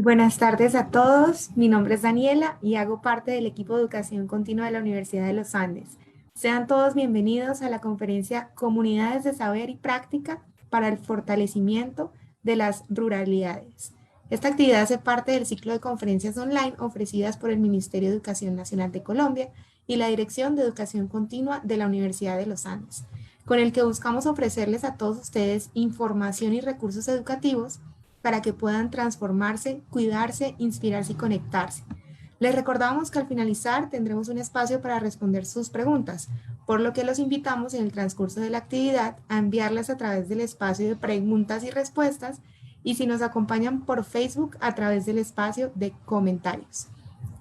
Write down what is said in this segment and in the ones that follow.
Buenas tardes a todos. Mi nombre es Daniela y hago parte del equipo de educación continua de la Universidad de los Andes. Sean todos bienvenidos a la conferencia Comunidades de Saber y Práctica para el Fortalecimiento de las Ruralidades. Esta actividad hace parte del ciclo de conferencias online ofrecidas por el Ministerio de Educación Nacional de Colombia y la Dirección de Educación Continua de la Universidad de los Andes, con el que buscamos ofrecerles a todos ustedes información y recursos educativos para que puedan transformarse, cuidarse, inspirarse y conectarse. Les recordamos que al finalizar tendremos un espacio para responder sus preguntas, por lo que los invitamos en el transcurso de la actividad a enviarlas a través del espacio de preguntas y respuestas y si nos acompañan por Facebook a través del espacio de comentarios.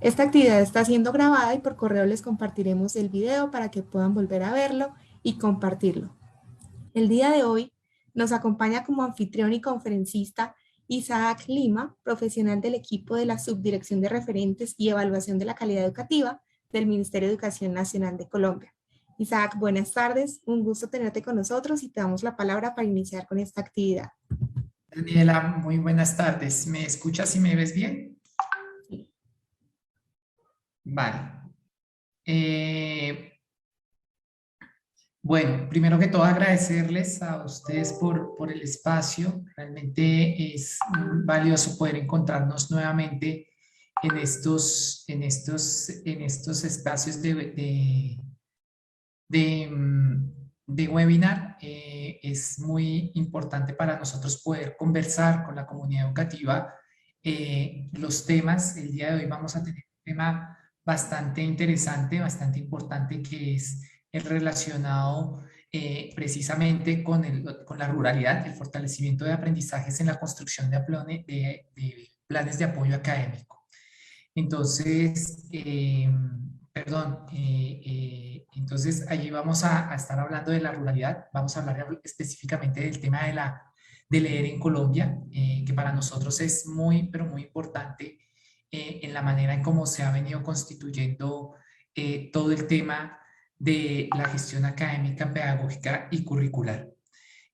Esta actividad está siendo grabada y por correo les compartiremos el video para que puedan volver a verlo y compartirlo. El día de hoy nos acompaña como anfitrión y conferencista Isaac Lima, profesional del equipo de la Subdirección de Referentes y Evaluación de la Calidad Educativa del Ministerio de Educación Nacional de Colombia. Isaac, buenas tardes, un gusto tenerte con nosotros y te damos la palabra para iniciar con esta actividad. Daniela, muy buenas tardes. ¿Me escuchas y me ves bien? Sí. Vale. Bueno, primero que todo agradecerles a ustedes por el espacio. Realmente es valioso poder encontrarnos nuevamente en estos espacios de webinar. Es muy importante para nosotros poder conversar con la comunidad educativa los temas. El día de hoy vamos a tener un tema bastante interesante, bastante importante, que es el relacionado precisamente con la ruralidad, el fortalecimiento de aprendizajes en la construcción de planes de apoyo académico. Entonces, entonces allí vamos a estar hablando de la ruralidad. Vamos a hablar específicamente del tema de leer en Colombia, que para nosotros es muy, pero muy importante en la manera en cómo se ha venido constituyendo todo el tema de la gestión académica, pedagógica y curricular.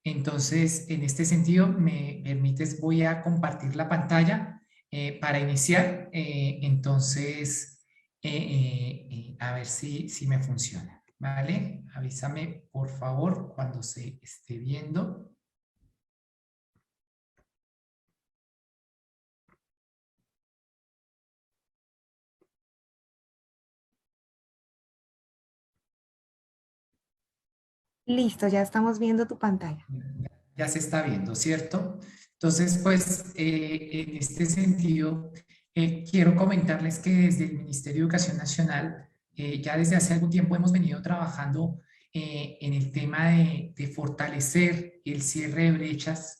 Entonces, en este sentido, me permites, voy a compartir la pantalla para iniciar. A ver si me funciona, ¿vale? Avísame, por favor, cuando se esté viendo. Listo, ya estamos viendo tu pantalla. Ya se está viendo, ¿cierto? Entonces, pues, en este sentido, quiero comentarles que desde el Ministerio de Educación Nacional, ya desde hace algún tiempo hemos venido trabajando en el tema de fortalecer el cierre de brechas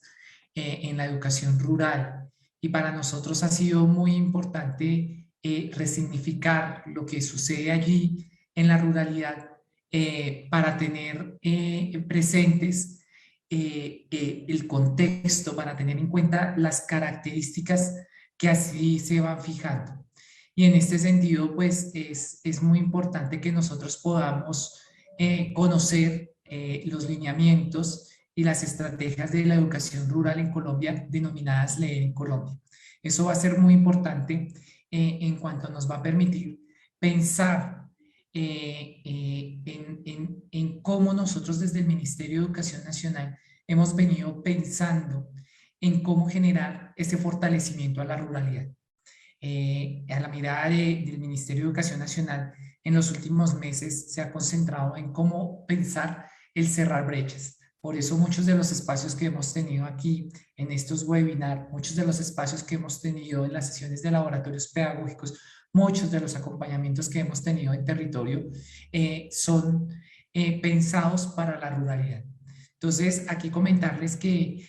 en la educación rural. Y para nosotros ha sido muy importante resignificar lo que sucede allí en la ruralidad para tener presentes el contexto, para tener en cuenta las características que así se van fijando. Y en este sentido, pues es muy importante que nosotros podamos conocer los lineamientos y las estrategias de la educación rural en Colombia, denominadas Leer en Colombia. Eso va a ser muy importante en cuanto nos va a permitir pensar en cómo nosotros desde el Ministerio de Educación Nacional hemos venido pensando en cómo generar ese fortalecimiento a la ruralidad. A la mirada del Ministerio de Educación Nacional, en los últimos meses se ha concentrado en cómo pensar el cerrar brechas. Por eso muchos de los espacios que hemos tenido aquí en estos webinars, muchos de los espacios que hemos tenido en las sesiones de laboratorios pedagógicos, muchos de los acompañamientos que hemos tenido en territorio son pensados para la ruralidad. Entonces, aquí comentarles que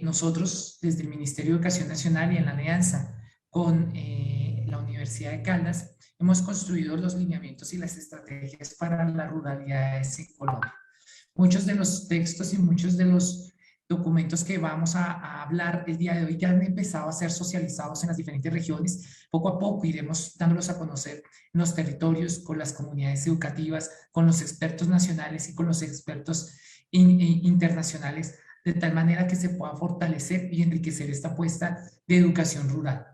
nosotros desde el Ministerio de Educación Nacional y en la alianza con la Universidad de Caldas hemos construido los lineamientos y las estrategias para las ruralidades en Colombia. Muchos de los textos y muchos de los documentos que vamos a hablar el día de hoy ya han empezado a ser socializados en las diferentes regiones. Poco a poco iremos dándolos a conocer en los territorios, con las comunidades educativas, con los expertos nacionales y con los expertos internacionales, de tal manera que se pueda fortalecer y enriquecer esta apuesta de educación rural.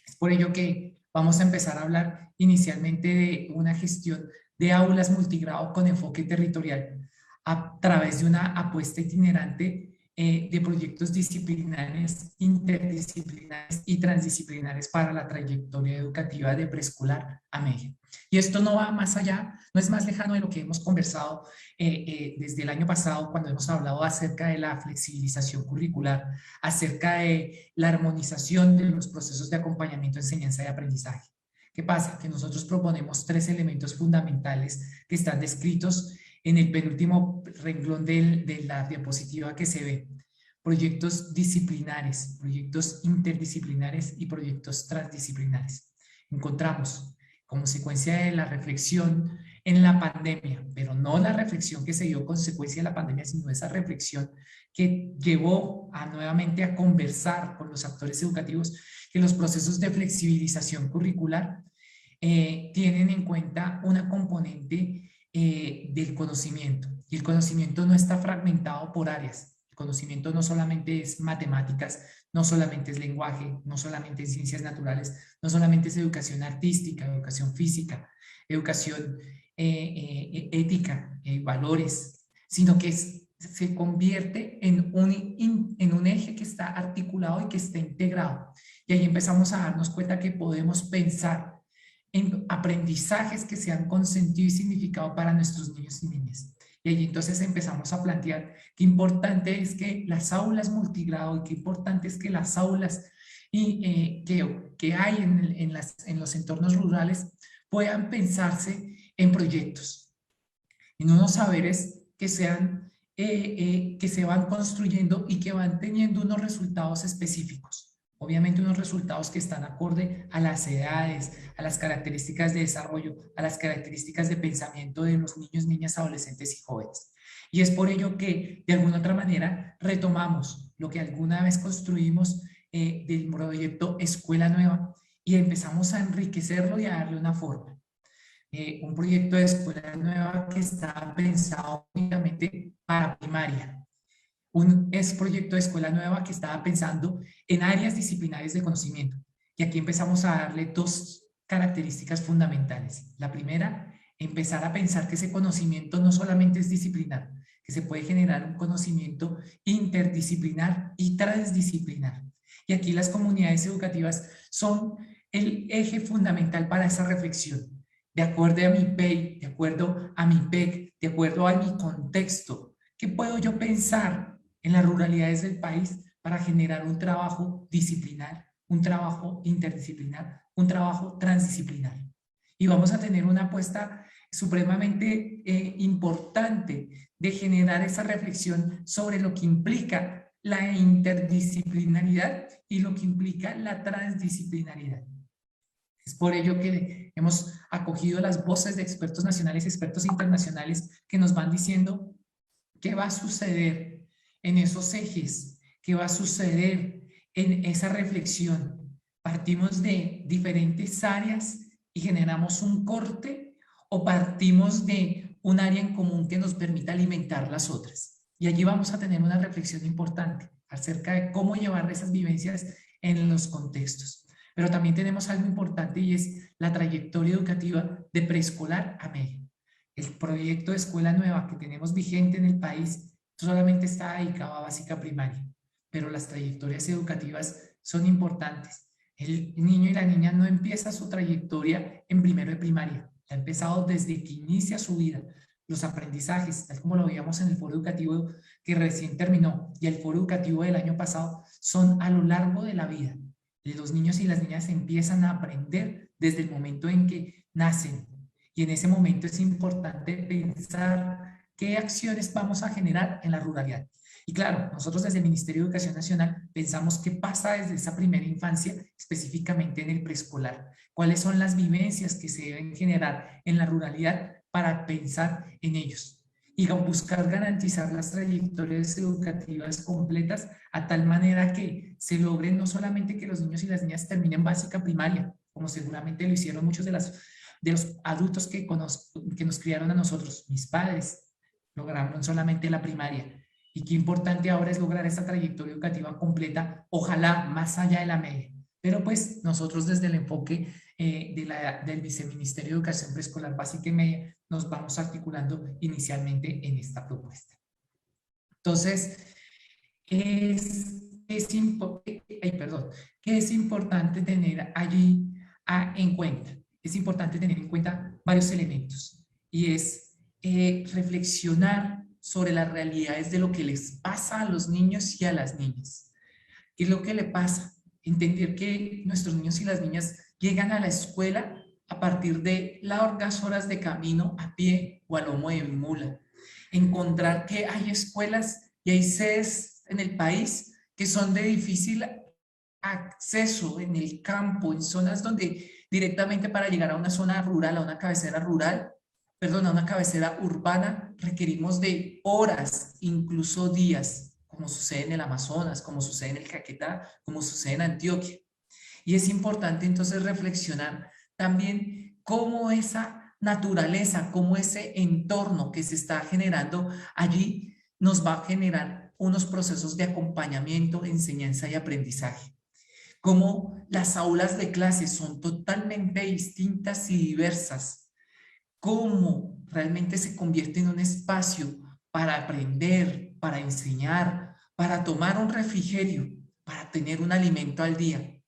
Es por ello que vamos a empezar a hablar inicialmente de una gestión de aulas multigrado con enfoque territorial a través de una apuesta itinerante de proyectos disciplinares, interdisciplinares y transdisciplinares para la trayectoria educativa de preescolar a media. Y esto no va más allá, no es más lejano de lo que hemos conversado desde el año pasado cuando hemos hablado acerca de la flexibilización curricular, acerca de la armonización de los procesos de acompañamiento, enseñanza y aprendizaje. ¿Qué pasa? Que nosotros proponemos 3 elementos fundamentales que están descritos en el penúltimo renglón de la diapositiva que se ve. Proyectos disciplinares, proyectos interdisciplinares y proyectos transdisciplinares. Encontramos como secuencia de la reflexión en la pandemia, pero no la reflexión que se dio consecuencia de la pandemia, sino esa reflexión que llevó nuevamente a conversar con los actores educativos, que los procesos de flexibilización curricular tienen en cuenta una componente del conocimiento. Y el conocimiento no está fragmentado por áreas. El conocimiento no solamente es matemáticas, no solamente es lenguaje, no solamente es ciencias naturales, no solamente es educación artística, educación física, educación ética, valores, sino que se convierte en un eje que está articulado y que está integrado. Y ahí empezamos a darnos cuenta que podemos pensar en aprendizajes que sean con sentido y significado para nuestros niños y niñas. Y allí entonces empezamos a plantear qué importante es que las aulas multigrado y qué importante es que las aulas que hay en los entornos rurales puedan pensarse en proyectos, en unos saberes que que se van construyendo y que van teniendo unos resultados específicos. Obviamente unos resultados que están acorde a las edades, a las características de desarrollo, a las características de pensamiento de los niños, niñas, adolescentes y jóvenes. Y es por ello que de alguna otra manera retomamos lo que alguna vez construimos del proyecto Escuela Nueva y empezamos a enriquecerlo y a darle una forma. Un proyecto de escuela nueva que está pensado únicamente para primaria. Un proyecto de escuela nueva que estaba pensando en áreas disciplinares de conocimiento. Y aquí empezamos a darle 2 características fundamentales. La primera, empezar a pensar que ese conocimiento no solamente es disciplinar, que se puede generar un conocimiento interdisciplinar y transdisciplinar. Y aquí las comunidades educativas son el eje fundamental para esa reflexión. De acuerdo a mi PEI, de acuerdo a mi PEC, de acuerdo a mi contexto, ¿qué puedo yo pensar en las ruralidades del país para generar un trabajo disciplinar, un trabajo interdisciplinar, un trabajo transdisciplinar? Y vamos a tener una apuesta supremamente importante de generar esa reflexión sobre lo que implica la interdisciplinaridad y lo que implica la transdisciplinaridad. Es por ello que hemos acogido las voces de expertos nacionales y expertos internacionales que nos van diciendo qué va a suceder en esos ejes, qué va a suceder en esa reflexión. Partimos de diferentes áreas y generamos un corte o partimos de un área en común que nos permita alimentar las otras. Y allí vamos a tener una reflexión importante acerca de cómo llevar esas vivencias en los contextos. Pero también tenemos algo importante y es la trayectoria educativa de preescolar a media. El proyecto de escuela nueva que tenemos vigente en el país solamente está dedicado a básica primaria, pero las trayectorias educativas son importantes. El niño y la niña no empieza su trayectoria en primero de primaria, ha empezado desde que inicia su vida. Los aprendizajes, tal como lo veíamos en el foro educativo que recién terminó y el foro educativo del año pasado, son a lo largo de la vida. Los niños y las niñas empiezan a aprender desde el momento en que nacen. Y en ese momento es importante pensar qué acciones vamos a generar en la ruralidad. Y claro, nosotros desde el Ministerio de Educación Nacional pensamos qué pasa desde esa primera infancia, específicamente en el preescolar. ¿Cuáles son las vivencias que se deben generar en la ruralidad para pensar en ellos? Y buscar garantizar las trayectorias educativas completas a tal manera que se logre no solamente que los niños y las niñas terminen básica primaria, como seguramente lo hicieron muchos de los adultos que nos criaron a nosotros, mis padres, lograron solamente la primaria. Y qué importante ahora es lograr esa trayectoria educativa completa, ojalá más allá de la media. Pero pues nosotros desde el enfoque del Viceministerio de Educación Preescolar Básica y Media nos vamos articulando inicialmente en esta propuesta. Entonces, ¿qué es importante tener allí en cuenta? Es importante tener en cuenta varios elementos y es reflexionar sobre las realidades de lo que les pasa a los niños y a las niñas. ¿Qué es lo que le pasa? Entender que nuestros niños y las niñas llegan a la escuela a partir de largas horas de camino a pie o a lomo de mula. Encontrar que hay escuelas y hay sedes en el país que son de difícil acceso en el campo, en zonas donde directamente para llegar a una zona rural, a una cabecera rural, perdón, a una cabecera urbana, requerimos de horas, incluso días, como sucede en el Amazonas, como sucede en el Caquetá, como sucede en Antioquia. Y es importante entonces reflexionar también cómo esa naturaleza, cómo ese entorno que se está generando allí nos va a generar unos procesos de acompañamiento, enseñanza y aprendizaje. Cómo las aulas de clase son totalmente distintas y diversas. Cómo realmente se convierte en un espacio para aprender, para enseñar, para tomar un refrigerio, para tener un alimento al día,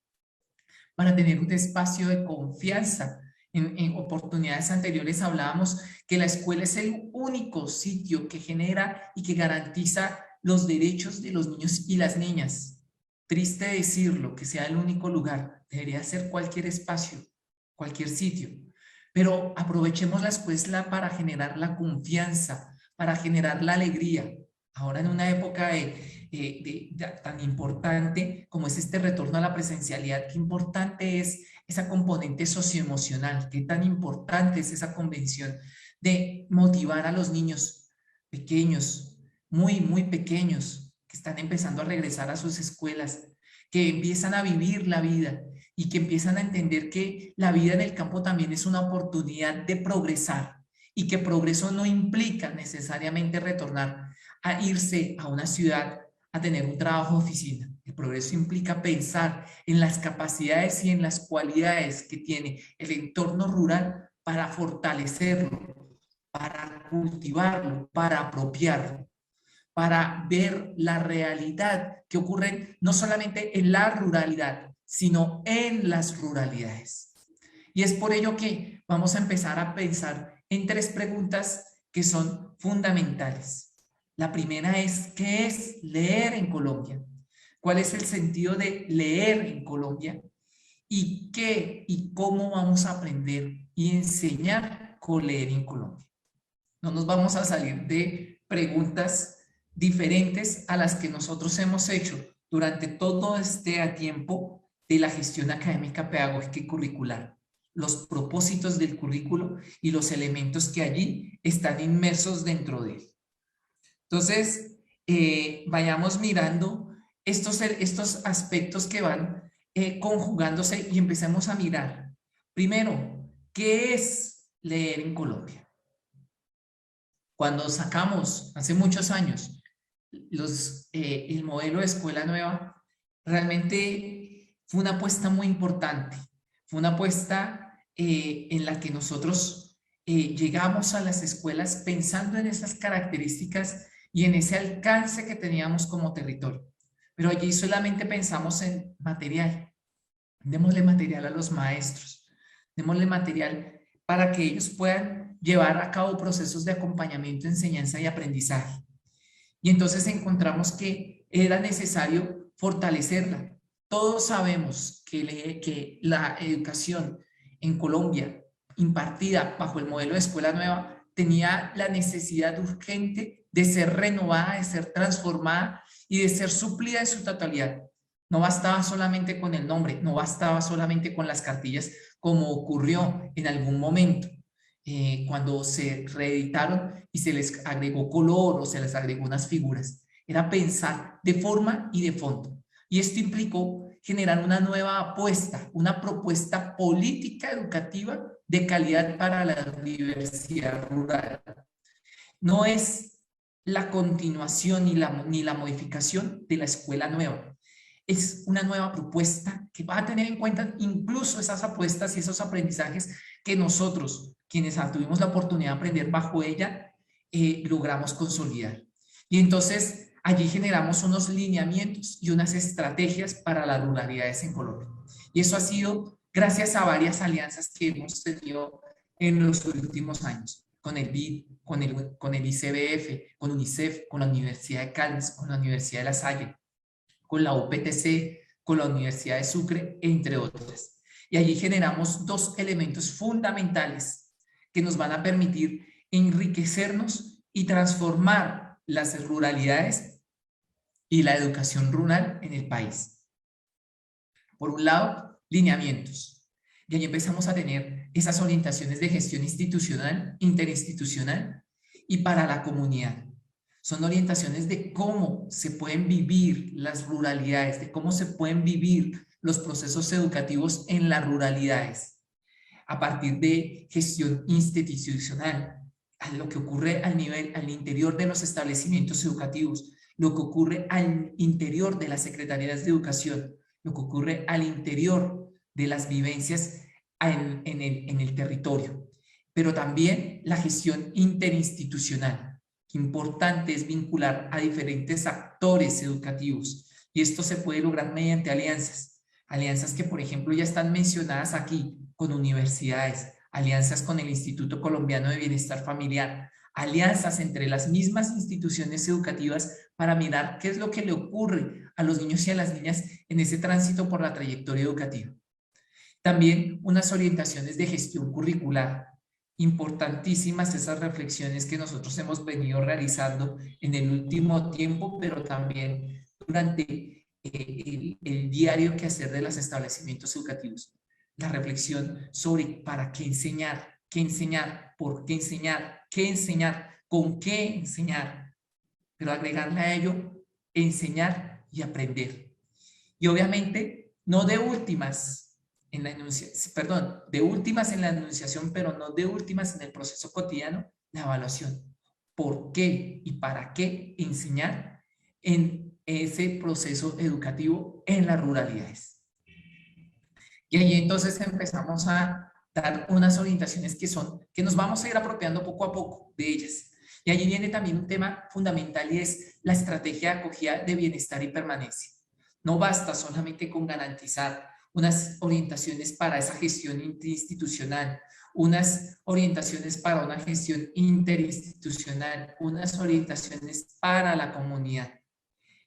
para tener un espacio de confianza. En oportunidades anteriores hablábamos que la escuela es el único sitio que genera y que garantiza los derechos de los niños y las niñas. Triste decirlo, que sea el único lugar, debería ser cualquier espacio, cualquier sitio. Pero aprovechemos la escuela para generar la confianza, para generar la alegría. Ahora en una época tan importante como es este retorno a la presencialidad, qué importante es esa componente socioemocional, qué tan importante es esa convención de motivar a los niños pequeños, muy pequeños, que están empezando a regresar a sus escuelas, que empiezan a vivir la vida y que empiezan a entender que la vida en el campo también es una oportunidad de progresar y que progreso no implica necesariamente retornar a irse a una ciudad a tener un trabajo de oficina. El progreso implica pensar en las capacidades y en las cualidades que tiene el entorno rural para fortalecerlo, para cultivarlo, para apropiarlo, para ver la realidad que ocurre no solamente en la ruralidad, sino en las ruralidades. Y es por ello que vamos a empezar a pensar en tres preguntas que son fundamentales. La primera es, ¿qué es leer en Colombia? ¿Cuál es el sentido de leer en Colombia? ¿Y qué y cómo vamos a aprender y enseñar con leer en Colombia? No nos vamos a salir de preguntas diferentes a las que nosotros hemos hecho durante todo este tiempo de la gestión académica, pedagógica y curricular. Los propósitos del currículo y los elementos que allí están inmersos dentro de él. Entonces, vayamos mirando estos aspectos que van conjugándose y empecemos a mirar. Primero, ¿qué es leer en Colombia? Cuando sacamos, hace muchos años, el modelo de escuela nueva, realmente fue una apuesta muy importante. Fue una apuesta en la que nosotros llegamos a las escuelas pensando en esas características y en ese alcance que teníamos como territorio. Pero allí solamente pensamos en material. Démosle material a los maestros, démosle material para que ellos puedan llevar a cabo procesos de acompañamiento, enseñanza y aprendizaje. Y entonces encontramos que era necesario fortalecerla. Todos sabemos que la educación en Colombia, impartida bajo el modelo de escuela nueva, tenía la necesidad urgente de ser renovada, de ser transformada y de ser suplida en su totalidad. No bastaba solamente con el nombre, no bastaba solamente con las cartillas, como ocurrió en algún momento cuando se reeditaron y se les agregó color o se les agregó unas figuras. Era pensar de forma y de fondo. Y esto implicó generar una nueva apuesta, una propuesta política educativa de calidad para la diversidad rural. No es la continuación ni la modificación de la escuela nueva. es una nueva propuesta que va a tener en cuenta incluso esas apuestas y esos aprendizajes que nosotros, quienes tuvimos la oportunidad de aprender bajo ella, logramos consolidar. Y entonces allí generamos unos lineamientos y unas estrategias para las ruralidades en Colombia. Y eso ha sido gracias a varias alianzas que hemos tenido en los últimos años, con el BID, con el ICBF, con UNICEF, con la Universidad de Caldas, con la Universidad de La Salle, con la UPTC, con la Universidad de Sucre, entre otras. Y allí generamos dos elementos fundamentales que nos van a permitir enriquecernos y transformar las ruralidades y la educación rural en el país. Por un lado, lineamientos. Y ahí empezamos a tener esas orientaciones de gestión institucional, interinstitucional y para la comunidad. Son orientaciones de cómo se pueden vivir las ruralidades, de cómo se pueden vivir los procesos educativos en las ruralidades, a partir de gestión institucional, a lo que ocurre al interior de los establecimientos educativos, lo que ocurre al interior de las secretarías de educación, lo que ocurre al interior de las vivencias en el territorio, pero también la gestión interinstitucional. Importante es vincular a diferentes actores educativos y esto se puede lograr mediante alianzas que por ejemplo ya están mencionadas aquí con universidades, alianzas con el Instituto Colombiano de Bienestar Familiar, alianzas entre las mismas instituciones educativas para mirar qué es lo que le ocurre a los niños y a las niñas en ese tránsito por la trayectoria educativa. También unas orientaciones de gestión curricular, importantísimas esas reflexiones que nosotros hemos venido realizando en el último tiempo, pero también durante el diario quehacer de los establecimientos educativos. La reflexión sobre para qué enseñar, por qué enseñar, qué enseñar, con qué enseñar, pero agregarle a ello enseñar y aprender. Y obviamente no de últimas en la enunciación, perdón, de últimas en la enunciación, pero no de últimas en el proceso cotidiano, la evaluación. ¿Por qué y para qué enseñar en ese proceso educativo en las ruralidades? Y ahí entonces empezamos a dar unas orientaciones que nos vamos a ir apropiando poco a poco de ellas. Y allí viene también un tema fundamental y es la estrategia de acogida de bienestar y permanencia. No basta solamente con garantizar unas orientaciones para esa gestión interinstitucional, unas orientaciones para una gestión interinstitucional, unas orientaciones para la comunidad.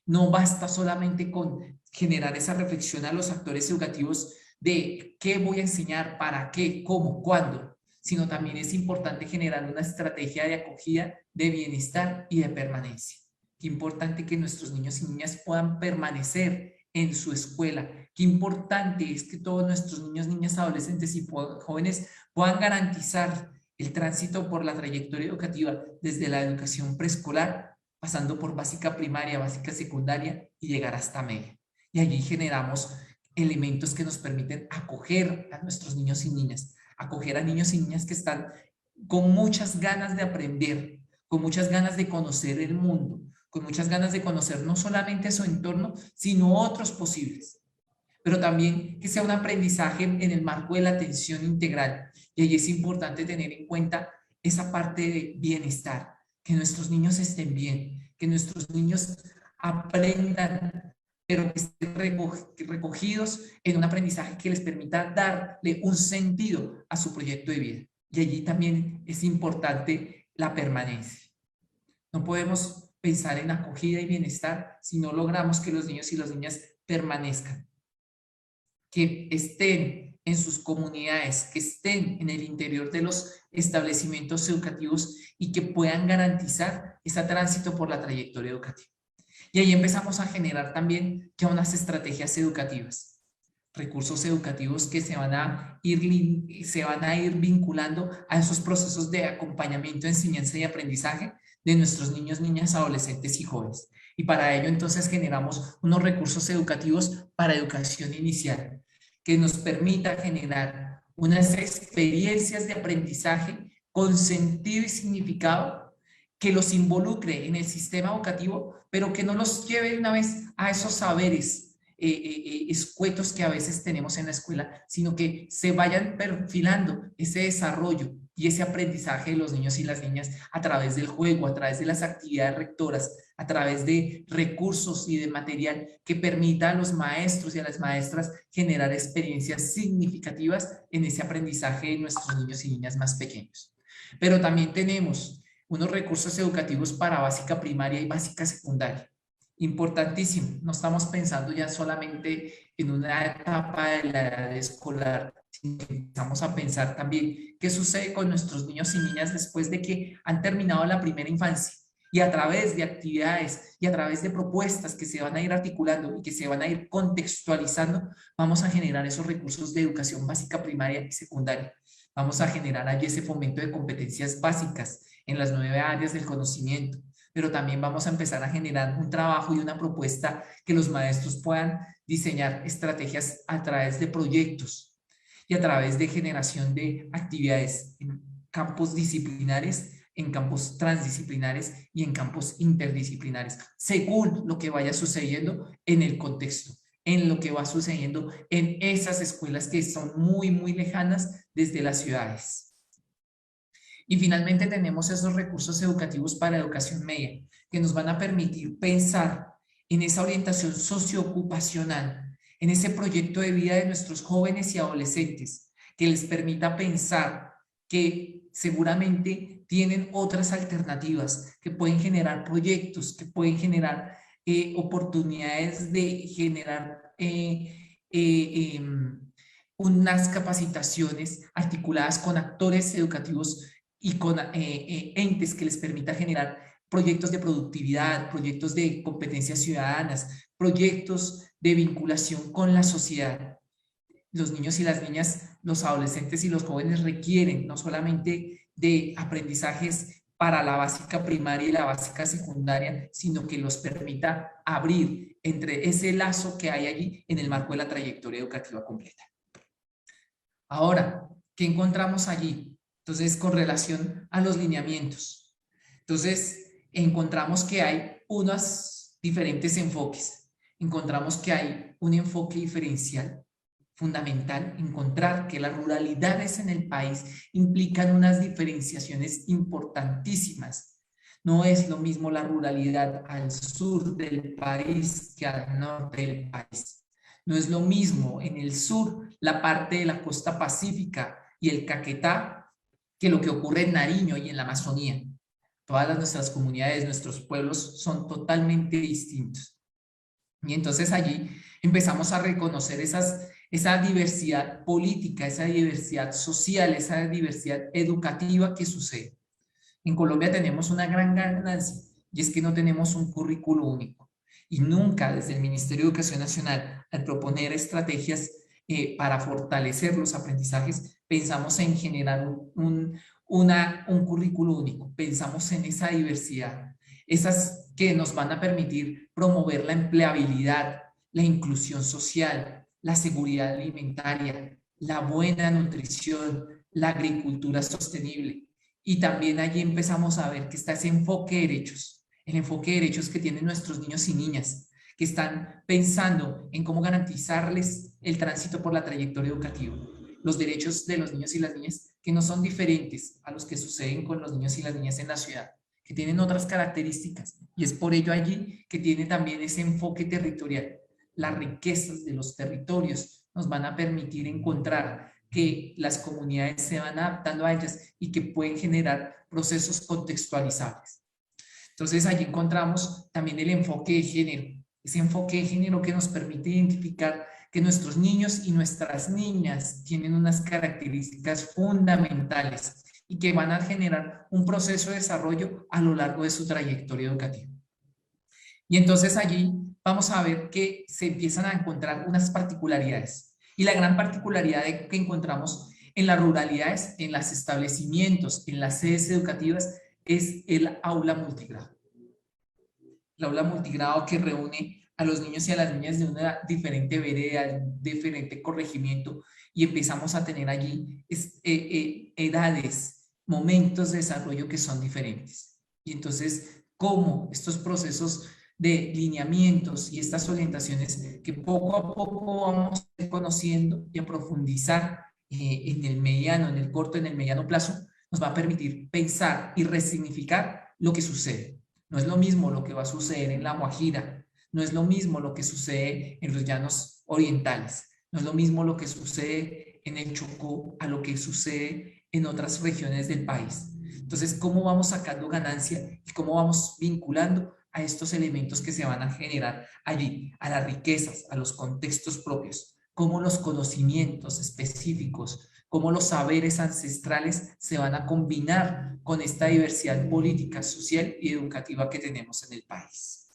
No basta solamente con generar esa reflexión a los actores educativos de qué voy a enseñar, para qué, cómo, cuándo, sino también es importante generar una estrategia de acogida, de bienestar y de permanencia. Qué importante que nuestros niños y niñas puedan permanecer en su escuela. Qué importante es que todos nuestros niños, niñas, adolescentes y jóvenes puedan garantizar el tránsito por la trayectoria educativa desde la educación preescolar, pasando por básica primaria, básica secundaria y llegar hasta media. Y allí generamos elementos que nos permiten acoger a nuestros niños y niñas, acoger a niños y niñas que están con muchas ganas de aprender, con muchas ganas de conocer el mundo, con muchas ganas de conocer no solamente su entorno, sino otros posibles. Pero también que sea un aprendizaje en el marco de la atención integral. Y ahí es importante tener en cuenta esa parte de bienestar, que nuestros niños estén bien, que nuestros niños aprendan, pero que estén recogidos en un aprendizaje que les permita darle un sentido a su proyecto de vida. Y allí también es importante la permanencia. No podemos pensar en acogida y bienestar si no logramos que los niños y las niñas permanezcan, que estén en sus comunidades, que estén en el interior de los establecimientos educativos y que puedan garantizar ese tránsito por la trayectoria educativa. Y ahí empezamos a generar también ya unas estrategias educativas, recursos educativos que se van a ir vinculando a esos procesos de acompañamiento, enseñanza y aprendizaje de nuestros niños, niñas, adolescentes y jóvenes. Y para ello entonces generamos unos recursos educativos para educación inicial que nos permita generar unas experiencias de aprendizaje con sentido y significado que los involucre en el sistema educativo, pero que no los lleve una vez a esos saberes escuetos que a veces tenemos en la escuela, sino que se vayan perfilando ese desarrollo y ese aprendizaje de los niños y las niñas a través del juego, a través de las actividades rectoras, a través de recursos y de material que permita a los maestros y a las maestras generar experiencias significativas en ese aprendizaje de nuestros niños y niñas más pequeños. Pero también tenemos unos recursos educativos para básica primaria y básica secundaria. Importantísimo, no estamos pensando ya solamente en una etapa de la edad escolar, sino que empezamos a pensar también qué sucede con nuestros niños y niñas después de que han terminado la primera infancia, y a través de actividades y a través de propuestas que se van a ir articulando y que se van a ir contextualizando, vamos a generar esos recursos de educación básica, primaria y secundaria. Vamos a generar allí ese fomento de competencias básicas en las 9 áreas del conocimiento, pero también vamos a empezar a generar un trabajo y una propuesta que los maestros puedan diseñar estrategias a través de proyectos y a través de generación de actividades en campos disciplinares, en campos transdisciplinares y en campos interdisciplinares, según lo que vaya sucediendo en el contexto, en lo que va sucediendo en esas escuelas que son muy, muy lejanas desde las ciudades. Y finalmente tenemos esos recursos educativos para educación media, que nos van a permitir pensar en esa orientación socioocupacional, en ese proyecto de vida de nuestros jóvenes y adolescentes, que les permita pensar que seguramente tienen otras alternativas, que pueden generar proyectos, que pueden generar oportunidades de generar unas capacitaciones articuladas con actores educativos y con entes que les permita generar proyectos de productividad, proyectos de competencias ciudadanas, proyectos de vinculación con la sociedad. Los niños y las niñas, los adolescentes y los jóvenes requieren no solamente de aprendizajes para la básica primaria y la básica secundaria, sino que los permita abrir entre ese lazo que hay allí en el marco de la trayectoria educativa completa. Ahora, ¿qué encontramos allí? Entonces, con relación a los lineamientos. Entonces, encontramos que hay unos diferentes enfoques. Encontramos que hay un enfoque diferencial fundamental, encontrar que las ruralidades en el país implican unas diferenciaciones importantísimas. No es lo mismo la ruralidad al sur del país que al norte del país. No es lo mismo en el sur la parte de la costa pacífica y el Caquetá que lo que ocurre en Nariño y en la Amazonía. Todas nuestras comunidades, nuestros pueblos son totalmente distintos. Y entonces allí empezamos a reconocer esa diversidad política, esa diversidad social, esa diversidad educativa que sucede. En Colombia tenemos una gran ganancia y es que no tenemos un currículo único. Y nunca desde el Ministerio de Educación Nacional, al proponer estrategias para fortalecer los aprendizajes, pensamos en generar un currículo único. Pensamos en esa diversidad, esas que nos van a permitir promover la empleabilidad, la inclusión social, la seguridad alimentaria, la buena nutrición, la agricultura sostenible. Y también allí empezamos a ver que está ese enfoque de derechos, el enfoque de derechos que tienen nuestros niños y niñas, que están pensando en cómo garantizarles el tránsito por la trayectoria educativa. Los derechos de los niños y las niñas que no son diferentes a los que suceden con los niños y las niñas en la ciudad, que tienen otras características. Y es por ello allí que tiene también ese enfoque territorial. Las riquezas de los territorios nos van a permitir encontrar que las comunidades se van adaptando a ellas y que pueden generar procesos contextualizables. Entonces allí encontramos también el enfoque de género, ese enfoque de género que nos permite identificar que nuestros niños y nuestras niñas tienen unas características fundamentales y que van a generar un proceso de desarrollo a lo largo de su trayectoria educativa. Y entonces allí vamos a ver que se empiezan a encontrar unas particularidades. Y la gran particularidad que encontramos en las ruralidades, en los establecimientos, en las sedes educativas, es el aula multigrado. El aula multigrado que reúne a los niños y a las niñas de una diferente vereda, diferente corregimiento, y empezamos a tener allí edades, momentos de desarrollo que son diferentes. Y entonces, cómo estos procesos de lineamientos y estas orientaciones que poco a poco vamos a ir conociendo y a profundizar en el mediano, en el corto, en el mediano plazo, nos va a permitir pensar y resignificar lo que sucede. No es lo mismo lo que va a suceder en La Guajira, no es lo mismo lo que sucede en los llanos orientales, no es lo mismo lo que sucede en el Chocó a lo que sucede en otras regiones del país. Entonces, ¿cómo vamos sacando ganancia y cómo vamos vinculando a estos elementos que se van a generar allí, a las riquezas, a los contextos propios? Cómo los conocimientos específicos, cómo los saberes ancestrales se van a combinar con esta diversidad política, social y educativa que tenemos en el país.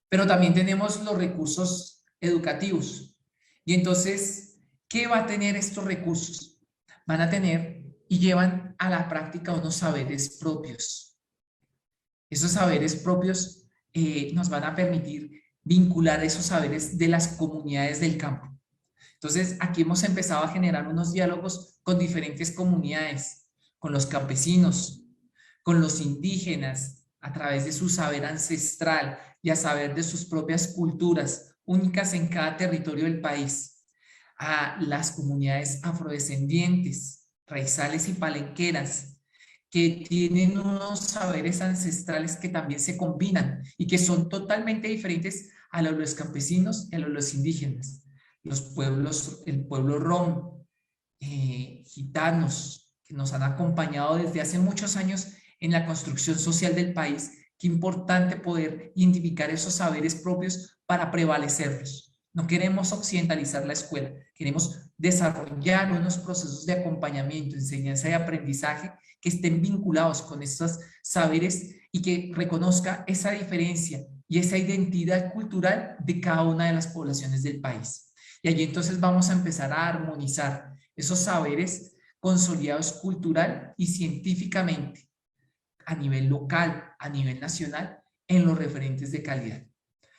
Pero también tenemos los recursos educativos. Y entonces, ¿qué va a tener estos recursos? Van a tener y llevan a la práctica unos saberes propios. Esos saberes propios nos van a permitir vincular esos saberes de las comunidades del campo. Entonces, aquí hemos empezado a generar unos diálogos con diferentes comunidades, con los campesinos, con los indígenas, a través de su saber ancestral y a saber de sus propias culturas, únicas en cada territorio del país, a las comunidades afrodescendientes, raizales y palenqueras, que tienen unos saberes ancestrales que también se combinan y que son totalmente diferentes a los de los campesinos y a los de los indígenas. Los pueblos, el pueblo rom, gitanos, que nos han acompañado desde hace muchos años en la construcción social del país. Qué importante poder identificar esos saberes propios para prevalecerlos. No queremos occidentalizar la escuela, queremos desarrollar unos procesos de acompañamiento, enseñanza y aprendizaje que estén vinculados con estos saberes y que reconozca esa diferencia y esa identidad cultural de cada una de las poblaciones del país. Y allí entonces vamos a empezar a armonizar esos saberes consolidados cultural y científicamente a nivel local, a nivel nacional, en los referentes de calidad.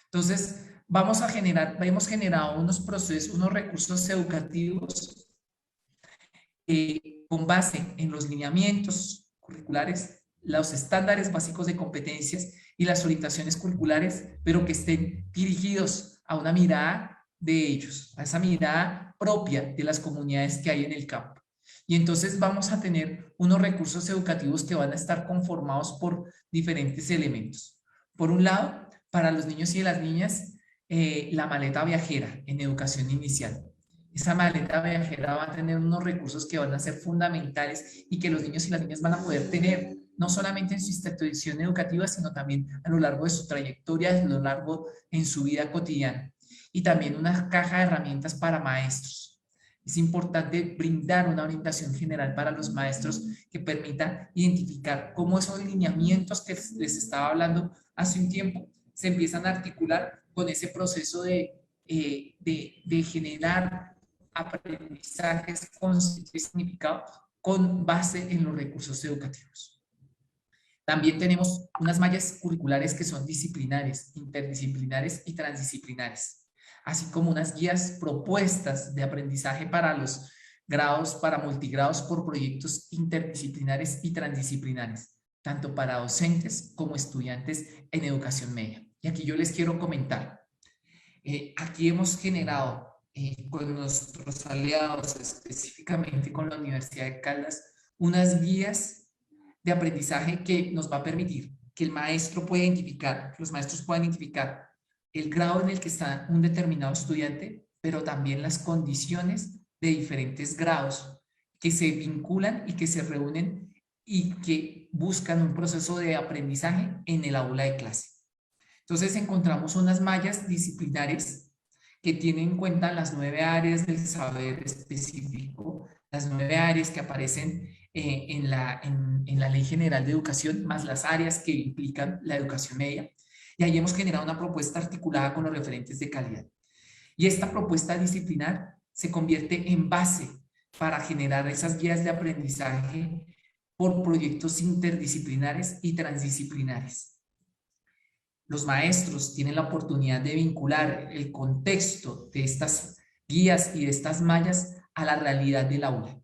Entonces, hemos generado unos procesos, unos recursos educativos con base en los lineamientos curriculares, los estándares básicos de competencias y las orientaciones curriculares, pero que estén dirigidos a una mirada de ellos, a esa mirada propia de las comunidades que hay en el campo. Y entonces vamos a tener unos recursos educativos que van a estar conformados por diferentes elementos. Por un lado, para los niños y las niñas, la maleta viajera en educación inicial. Esa maleta viajera va a tener unos recursos que van a ser fundamentales y que los niños y las niñas van a poder tener, no solamente en su institución educativa, sino también a lo largo de su trayectoria, a lo largo en su vida cotidiana. Y también una caja de herramientas para maestros. Es importante brindar una orientación general para los maestros que permita identificar cómo esos lineamientos que les estaba hablando hace un tiempo se empiezan a articular con ese proceso de generar aprendizajes con significado con base en los recursos educativos. También tenemos unas mallas curriculares que son disciplinares, interdisciplinares y transdisciplinares, así como unas guías propuestas de aprendizaje para los grados, para multigrados por proyectos interdisciplinares y transdisciplinares, tanto para docentes como estudiantes en educación media. Y aquí yo les quiero comentar, aquí hemos generado con nuestros aliados, específicamente con la Universidad de Caldas, unas guías de aprendizaje que nos va a permitir que el maestro pueda identificar, que los maestros puedan identificar el grado en el que está un determinado estudiante, pero también las condiciones de diferentes grados que se vinculan y que se reúnen y que buscan un proceso de aprendizaje en el aula de clase. Entonces encontramos unas mallas disciplinares que tienen en cuenta las 9 áreas del saber específico, las 9 áreas que aparecen en la Ley General de Educación, más las áreas que implican la educación media. Y ahí hemos generado una propuesta articulada con los referentes de calidad. Y esta propuesta disciplinar se convierte en base para generar esas guías de aprendizaje por proyectos interdisciplinares y transdisciplinares. Los maestros tienen la oportunidad de vincular el contexto de estas guías y de estas mallas a la realidad del aula.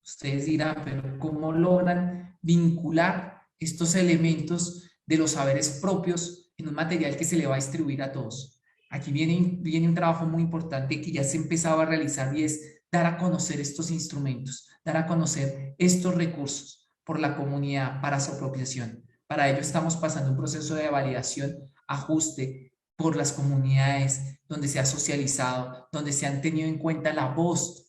Ustedes dirán, pero ¿cómo logran vincular estos elementos de los saberes propios en un material que se le va a distribuir a todos. Aquí viene un trabajo muy importante que ya se empezaba a realizar y es dar a conocer estos instrumentos, dar a conocer estos recursos por la comunidad para su apropiación. Para ello estamos pasando un proceso de validación, ajuste por las comunidades donde se ha socializado, donde se han tenido en cuenta la voz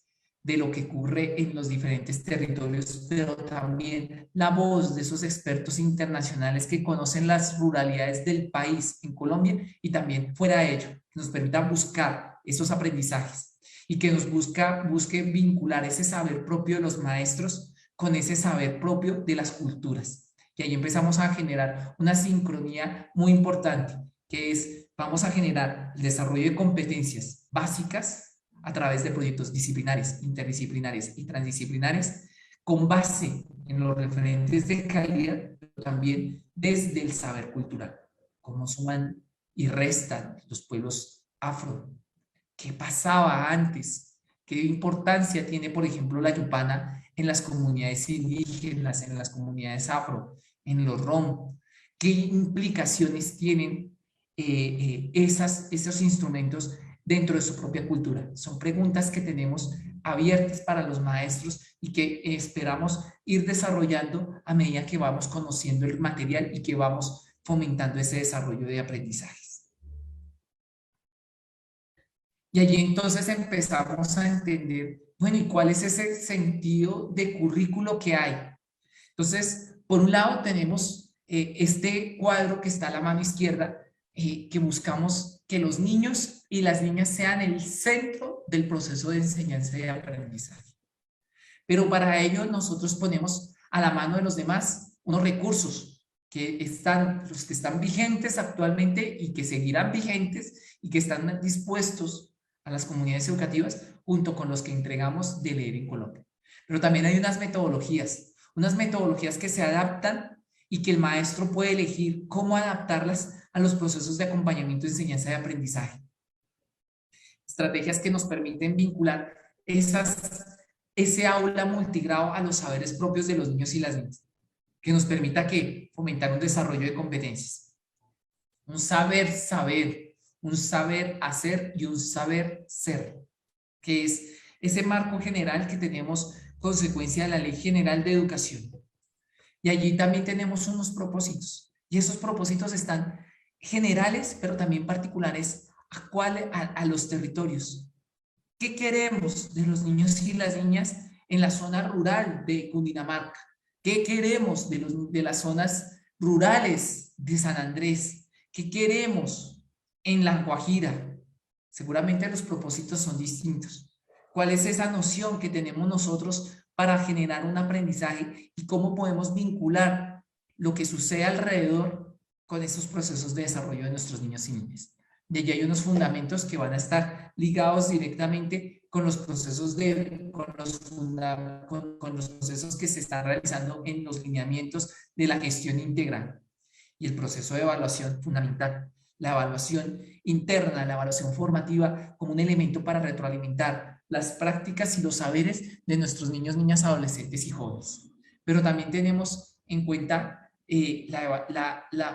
de lo que ocurre en los diferentes territorios, pero también la voz de esos expertos internacionales que conocen las ruralidades del país en Colombia y también fuera de ello, que nos permitan buscar esos aprendizajes y que nos busque vincular ese saber propio de los maestros con ese saber propio de las culturas. Y ahí empezamos a generar una sincronía muy importante, que es, vamos a generar el desarrollo de competencias básicas a través de proyectos disciplinares, interdisciplinares y transdisciplinares, con base en los referentes de calidad, pero también desde el saber cultural. Cómo suman y restan los pueblos afro, qué pasaba antes, qué importancia tiene, por ejemplo, la yupana en las comunidades indígenas, en las comunidades afro, en los rom, qué implicaciones tienen esos instrumentos dentro de su propia cultura. Son preguntas que tenemos abiertas para los maestros y que esperamos ir desarrollando a medida que vamos conociendo el material y que vamos fomentando ese desarrollo de aprendizajes. Y allí entonces empezamos a entender, bueno, ¿y cuál es ese sentido de currículo que hay? Entonces, por un lado tenemos este cuadro que está a la mano izquierda, que buscamos que los niños y las niñas sean el centro del proceso de enseñanza y aprendizaje. Pero para ello nosotros ponemos a la mano de los demás unos recursos los que están vigentes actualmente y que seguirán vigentes y que están dispuestos a las comunidades educativas junto con los que entregamos de Leer en Colombia. Pero también hay unas metodologías que se adaptan y que el maestro puede elegir cómo adaptarlas a los procesos de acompañamiento, enseñanza y aprendizaje. Estrategias que nos permiten vincular ese aula multigrado a los saberes propios de los niños y las niñas, que nos permita fomentar un desarrollo de competencias, un saber saber, un saber hacer y un saber ser, que es ese marco general que tenemos consecuencia de la Ley General de Educación. Y allí también tenemos unos propósitos, y esos propósitos están generales, pero también particulares a los territorios. ¿Qué queremos de los niños y las niñas en la zona rural de Cundinamarca? ¿Qué queremos de las zonas rurales de San Andrés? ¿Qué queremos en La Guajira? Seguramente los propósitos son distintos. ¿Cuál es esa noción que tenemos nosotros para generar un aprendizaje y cómo podemos vincular lo que sucede alrededor con esos procesos de desarrollo de nuestros niños y niñas? De allí hay unos fundamentos que van a estar ligados directamente con los procesos con los procesos que se están realizando en los lineamientos de la gestión integral y el proceso de evaluación fundamental, la evaluación interna, la evaluación formativa como un elemento para retroalimentar las prácticas y los saberes de nuestros niños, niñas, adolescentes y jóvenes. Pero también tenemos en cuenta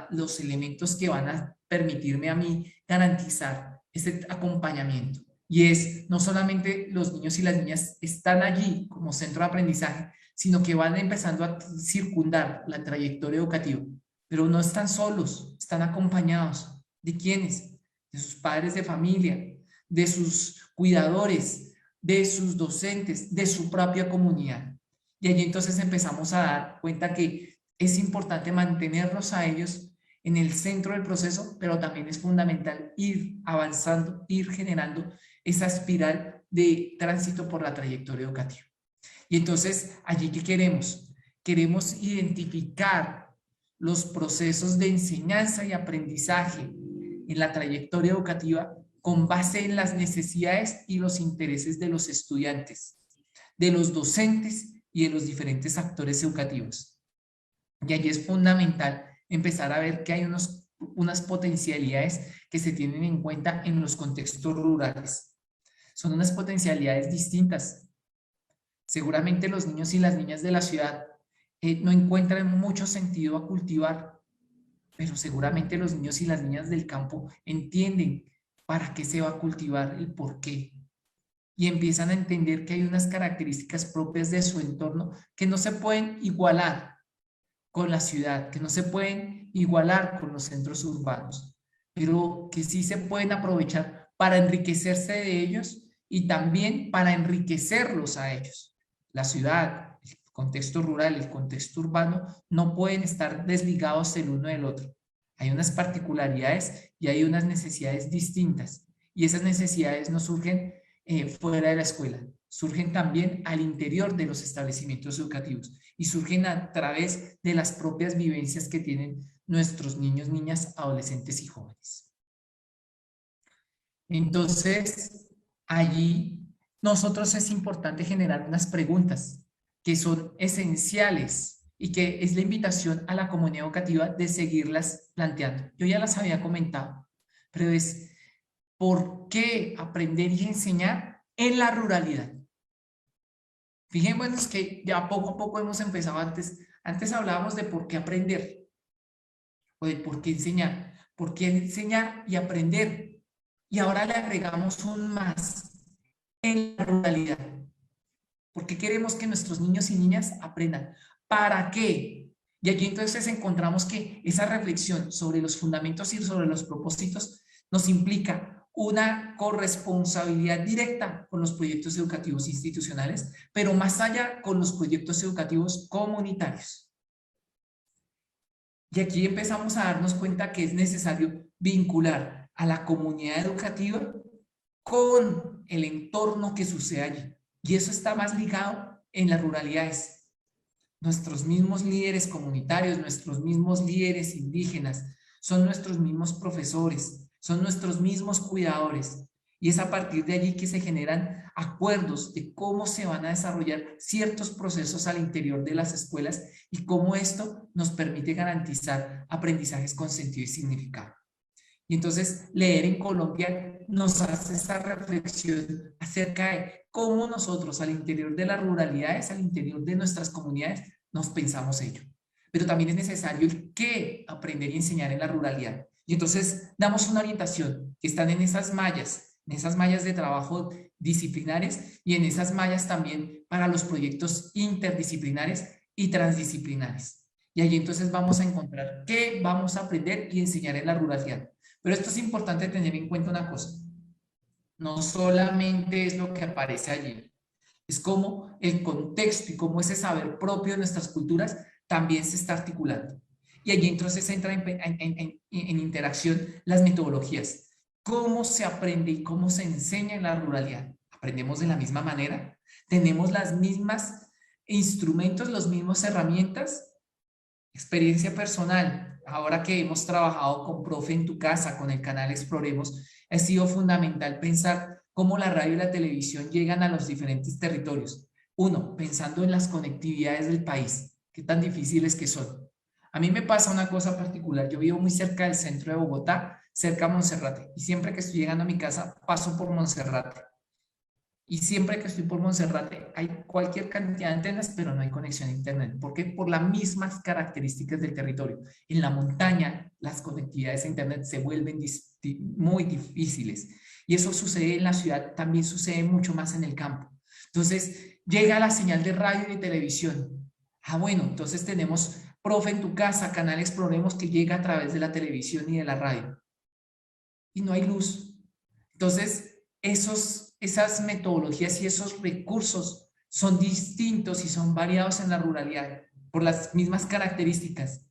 los elementos que van a permitirme a mí garantizar este acompañamiento. Y es, no solamente los niños y las niñas están allí como centro de aprendizaje, sino que van empezando a circundar la trayectoria educativa. Pero no están solos, están acompañados. ¿De quiénes? De sus padres de familia, de sus cuidadores, de sus docentes, de su propia comunidad. Y allí entonces empezamos a dar cuenta que es importante mantenerlos a ellos en el centro del proceso, pero también es fundamental ir avanzando, ir generando esa espiral de tránsito por la trayectoria educativa. Y entonces, allí, ¿qué queremos? Queremos identificar los procesos de enseñanza y aprendizaje en la trayectoria educativa con base en las necesidades y los intereses de los estudiantes, de los docentes y de los diferentes actores educativos. Y allí es fundamental empezar a ver que hay unas potencialidades que se tienen en cuenta en los contextos rurales. Son unas potencialidades distintas. Seguramente los niños y las niñas de la ciudad no encuentran mucho sentido a cultivar, pero seguramente los niños y las niñas del campo entienden para qué se va a cultivar, el por qué, y empiezan a entender que hay unas características propias de su entorno que no se pueden igualar con la ciudad, que no se pueden igualar con los centros urbanos, pero que sí se pueden aprovechar para enriquecerse de ellos y también para enriquecerlos a ellos. La ciudad, el contexto rural, el contexto urbano no pueden estar desligados el uno del otro. Hay unas particularidades y hay unas necesidades distintas, y esas necesidades no surgen fuera de la escuela, surgen también al interior de los establecimientos educativos y surgen a través de las propias vivencias que tienen nuestros niños, niñas, adolescentes y jóvenes. Entonces, allí nosotros es importante generar unas preguntas que son esenciales y que es la invitación a la comunidad educativa de seguirlas planteando. Yo ya las había comentado, pero es ¿por qué aprender y enseñar en la ruralidad? Fijémonos que ya poco a poco hemos empezado antes hablábamos de por qué aprender o de por qué enseñar y aprender. Y ahora le agregamos un más en la ruralidad. ¿Por qué queremos que nuestros niños y niñas aprendan? ¿Para qué? Y aquí entonces encontramos que esa reflexión sobre los fundamentos y sobre los propósitos nos implica una corresponsabilidad directa con los proyectos educativos institucionales, pero más allá con los proyectos educativos comunitarios. Y aquí empezamos a darnos cuenta que es necesario vincular a la comunidad educativa con el entorno que sucede allí. Y eso está más ligado en las ruralidades. Nuestros mismos líderes comunitarios, nuestros mismos líderes indígenas, son nuestros mismos profesores, son nuestros mismos cuidadores. Y es a partir de allí que se generan acuerdos de cómo se van a desarrollar ciertos procesos al interior de las escuelas y cómo esto nos permite garantizar aprendizajes con sentido y significado. Y entonces leer en Colombia nos hace esa reflexión acerca de cómo nosotros al interior de las ruralidades, al interior de nuestras comunidades, nos pensamos ello. Pero también es necesario el qué aprender y enseñar en la ruralidad. Y entonces damos una orientación que están en esas mallas de trabajo disciplinares y en esas mallas también para los proyectos interdisciplinares y transdisciplinares. Y allí entonces vamos a encontrar qué vamos a aprender y enseñar en la ruralidad. Pero esto es importante tener en cuenta una cosa. No solamente es lo que aparece allí, es como el contexto y cómo ese saber propio de nuestras culturas también se está articulando. Y allí entonces entra en interacción las metodologías. ¿Cómo se aprende y cómo se enseña en la ruralidad? ¿Aprendemos de la misma manera? ¿Tenemos las mismas instrumentos, las mismas herramientas? Experiencia personal. Ahora que hemos trabajado con Profe en tu Casa, con el canal Exploremos, ha sido fundamental pensar cómo la radio y la televisión llegan a los diferentes territorios. Uno, pensando en las conectividades del país, qué tan difíciles que son. A mí me pasa una cosa particular, yo vivo muy cerca del centro de Bogotá, cerca de Monserrate, y siempre que estoy llegando a mi casa paso por Monserrate. Y siempre que estoy por Monserrate hay cualquier cantidad de antenas, pero no hay conexión a internet. ¿Por qué? Por las mismas características del territorio. En la montaña, las conectividades a internet se vuelven muy difíciles. Y eso sucede en la ciudad, también sucede mucho más en el campo. Entonces, llega la señal de radio y de televisión. Ah, bueno, entonces tenemos Profe en tu Casa, canal Exploremos, que llega a través de la televisión y de la radio. Y no hay luz. Entonces, esas metodologías y esos recursos son distintos y son variados en la ruralidad por las mismas características.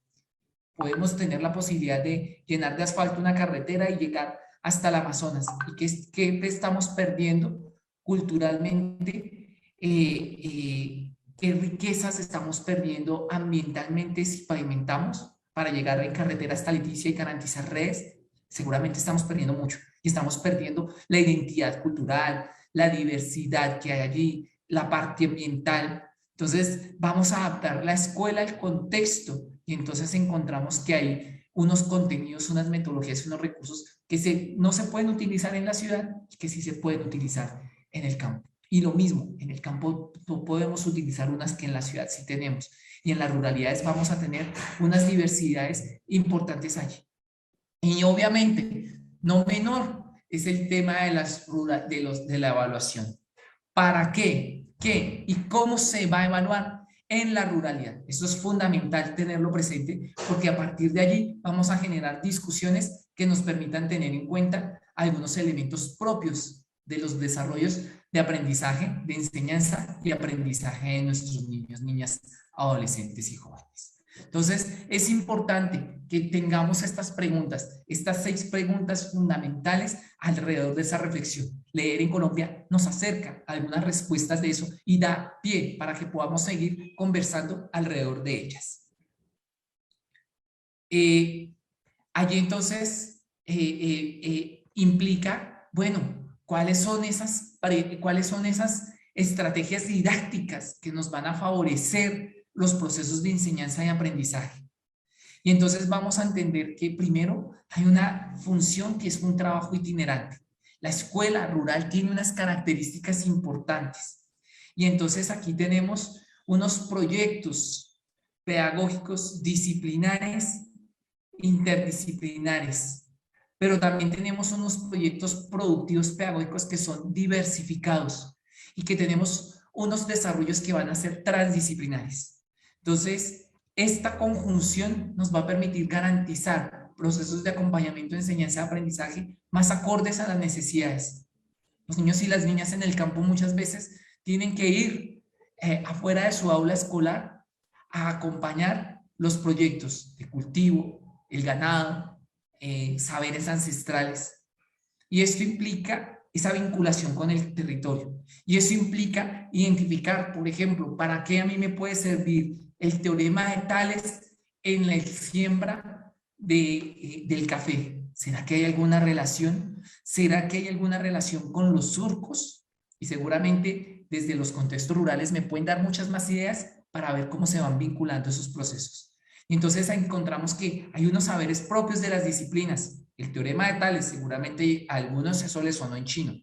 Podemos tener la posibilidad de llenar de asfalto una carretera y llegar hasta el Amazonas. ¿Y qué estamos perdiendo culturalmente? ¿Qué riquezas estamos perdiendo ambientalmente si pavimentamos para llegar en carretera hasta Leticia y garantizar redes? Seguramente estamos perdiendo mucho y estamos perdiendo la identidad cultural, la diversidad que hay allí, la parte ambiental. Entonces vamos a adaptar la escuela al contexto y entonces encontramos que hay unos contenidos, unas metodologías, unos recursos que no se pueden utilizar en la ciudad y que sí se pueden utilizar en el campo. Y lo mismo, en el campo no podemos utilizar unas que en la ciudad sí tenemos. Y en las ruralidades vamos a tener unas diversidades importantes allí. Y obviamente, no menor, es el tema de la evaluación. ¿Para qué? ¿Qué? ¿Y cómo se va a evaluar en la ruralidad? Eso es fundamental tenerlo presente porque a partir de allí vamos a generar discusiones que nos permitan tener en cuenta algunos elementos propios de los desarrollos de aprendizaje, de enseñanza y aprendizaje de nuestros niños, niñas, adolescentes y jóvenes. Entonces, es importante que tengamos estas preguntas, estas 6 preguntas fundamentales alrededor de esa reflexión. Leer en Colombia nos acerca a algunas respuestas de eso y da pie para que podamos seguir conversando alrededor de ellas. Allí entonces implica, bueno, ¿cuáles son esas estrategias didácticas que nos van a favorecer los procesos de enseñanza y aprendizaje? Y entonces vamos a entender que primero hay una función que es un trabajo itinerante. La escuela rural tiene unas características importantes. Y entonces aquí tenemos unos proyectos pedagógicos disciplinares, interdisciplinares, pero también tenemos unos proyectos productivos pedagógicos que son diversificados y que tenemos unos desarrollos que van a ser transdisciplinares. Entonces, esta conjunción nos va a permitir garantizar procesos de acompañamiento, enseñanza y aprendizaje más acordes a las necesidades. Los niños y las niñas en el campo muchas veces tienen que ir afuera de su aula escolar a acompañar los proyectos de cultivo, el ganado, saberes ancestrales. Y esto implica esa vinculación con el territorio. Y eso implica identificar, por ejemplo, para qué a mí me puede servir el teorema de Tales en la siembra del café. ¿Será que hay alguna relación? ¿Será que hay alguna relación con los surcos? Y seguramente desde los contextos rurales me pueden dar muchas más ideas para ver cómo se van vinculando esos procesos. Y entonces encontramos que hay unos saberes propios de las disciplinas. El teorema de Tales, seguramente a algunos eso les sonó en chino,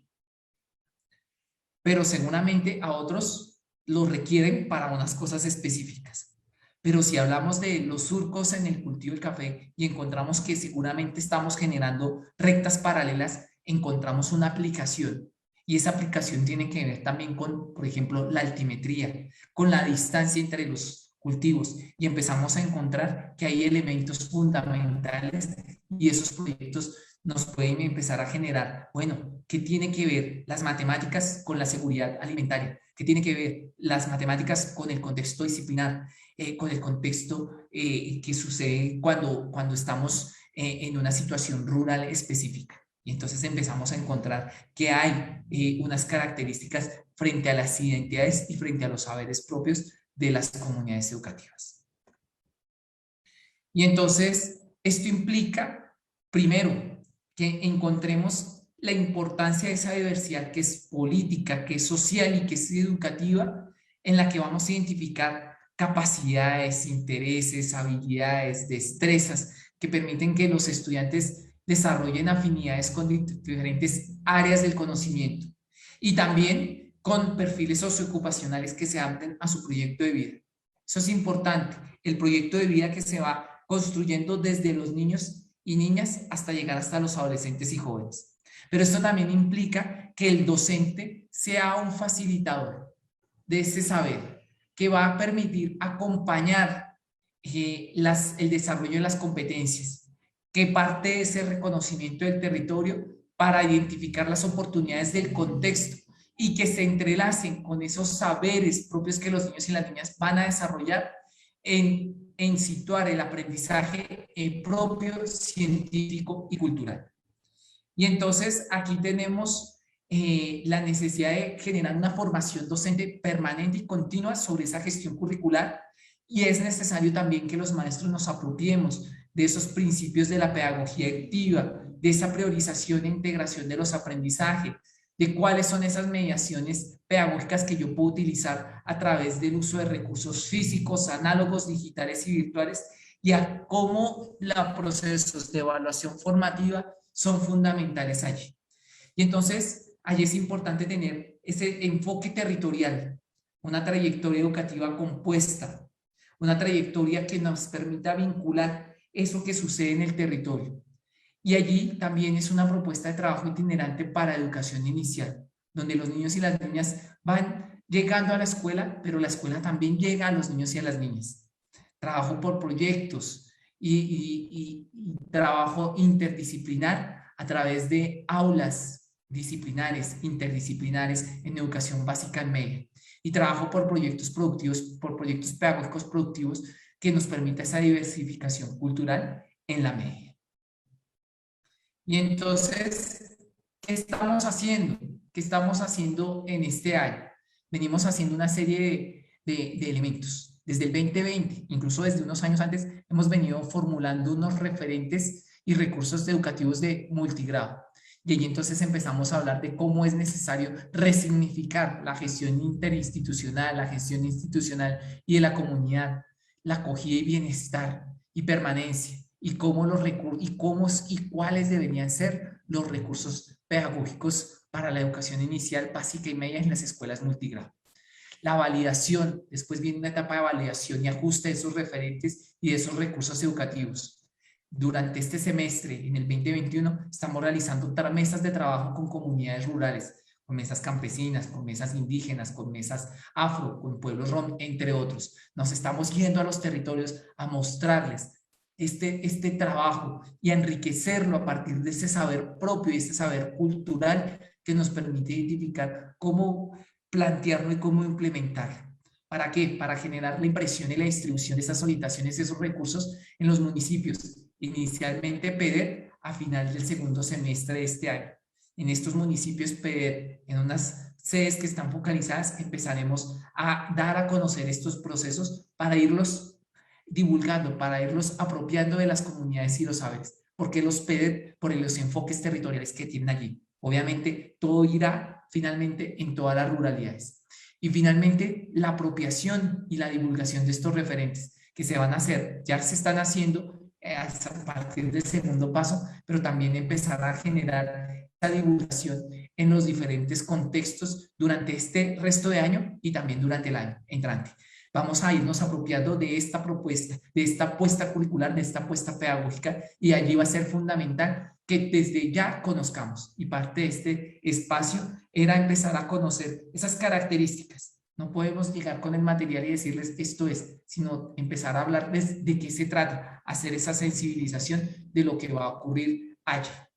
pero seguramente a otros lo requieren para unas cosas específicas. Pero si hablamos de los surcos en el cultivo del café y encontramos que seguramente estamos generando rectas paralelas, encontramos una aplicación. Y esa aplicación tiene que ver también con, por ejemplo, la altimetría, con la distancia entre los cultivos. Y empezamos a encontrar que hay elementos fundamentales y esos proyectos nos pueden empezar a generar, bueno, ¿qué tiene que ver las matemáticas con la seguridad alimentaria? ¿Qué tiene que ver las matemáticas con el contexto disciplinar? Con el contexto que sucede cuando estamos en una situación rural específica. Y entonces empezamos a encontrar que hay unas características frente a las identidades y frente a los saberes propios de las comunidades educativas. Y entonces esto implica, primero, que encontremos la importancia de esa diversidad que es política, que es social y que es educativa, en la que vamos a identificar capacidades, intereses, habilidades, destrezas que permiten que los estudiantes desarrollen afinidades con diferentes áreas del conocimiento y también con perfiles socioocupacionales que se adapten a su proyecto de vida. Eso es importante, el proyecto de vida que se va construyendo desde los niños y niñas hasta llegar hasta los adolescentes y jóvenes. Pero esto también implica que el docente sea un facilitador de ese saber, que va a permitir acompañar el desarrollo de las competencias, que parte de ese reconocimiento del territorio para identificar las oportunidades del contexto y que se entrelacen con esos saberes propios que los niños y las niñas van a desarrollar en situar el aprendizaje propio, científico y cultural. Y entonces aquí tenemos la necesidad de generar una formación docente permanente y continua sobre esa gestión curricular, y es necesario también que los maestros nos apropiemos de esos principios de la pedagogía activa, de esa priorización e integración de los aprendizajes, de cuáles son esas mediaciones pedagógicas que yo puedo utilizar a través del uso de recursos físicos, análogos, digitales y virtuales, y a cómo los procesos de evaluación formativa son fundamentales allí. Y entonces, allí es importante tener ese enfoque territorial, una trayectoria educativa compuesta, una trayectoria que nos permita vincular eso que sucede en el territorio. Y allí también es una propuesta de trabajo itinerante para educación inicial, donde los niños y las niñas van llegando a la escuela, pero la escuela también llega a los niños y a las niñas. Trabajo por proyectos y trabajo interdisciplinar a través de aulas disciplinares, interdisciplinares en educación básica en media. Y trabajo por proyectos productivos, por proyectos pedagógicos productivos que nos permita esa diversificación cultural en la media. Y entonces, ¿qué estamos haciendo? ¿Qué estamos haciendo en este año? Venimos haciendo una serie de elementos. Desde el 2020, incluso desde unos años antes, hemos venido formulando unos referentes y recursos educativos de multigrado. Y allí entonces empezamos a hablar de cómo es necesario resignificar la gestión interinstitucional, la gestión institucional y de la comunidad, la acogida y bienestar y permanencia, y cómo y cuáles deberían ser los recursos pedagógicos para la educación inicial, básica y media en las escuelas multigrado. La validación, después viene una etapa de validación y ajuste de esos referentes y de esos recursos educativos. Durante este semestre, en el 2021, estamos realizando mesas de trabajo con comunidades rurales, con mesas campesinas, con mesas indígenas, con mesas afro, con pueblos rom, entre otros. Nos estamos yendo a los territorios a mostrarles este trabajo y a enriquecerlo a partir de ese saber propio y este saber cultural que nos permite identificar cómo plantearlo y cómo implementarlo. ¿Para qué? Para generar la impresión y la distribución de esas orientaciones, de esos recursos en los municipios. Inicialmente PEDER a final del segundo semestre de este año. En estos municipios PEDER, en unas sedes que están focalizadas, empezaremos a dar a conocer estos procesos para irlos divulgando, para irlos apropiando de las comunidades y los saberes. Porque los PEDER, por los enfoques territoriales que tienen allí. Obviamente, todo irá finalmente en todas las ruralidades. Y finalmente, la apropiación y la divulgación de estos referentes que se van a hacer, ya se están haciendo a partir del segundo paso, pero también empezar a generar esa divulgación en los diferentes contextos durante este resto de año y también durante el año entrante. Vamos a irnos apropiando de esta propuesta, de esta apuesta curricular, de esta apuesta pedagógica, y allí va a ser fundamental que desde ya conozcamos, y parte de este espacio era empezar a conocer esas características. No podemos llegar con el material y decirles esto es, sino empezar a hablarles de qué se trata, hacer esa sensibilización de lo que va a ocurrir allá.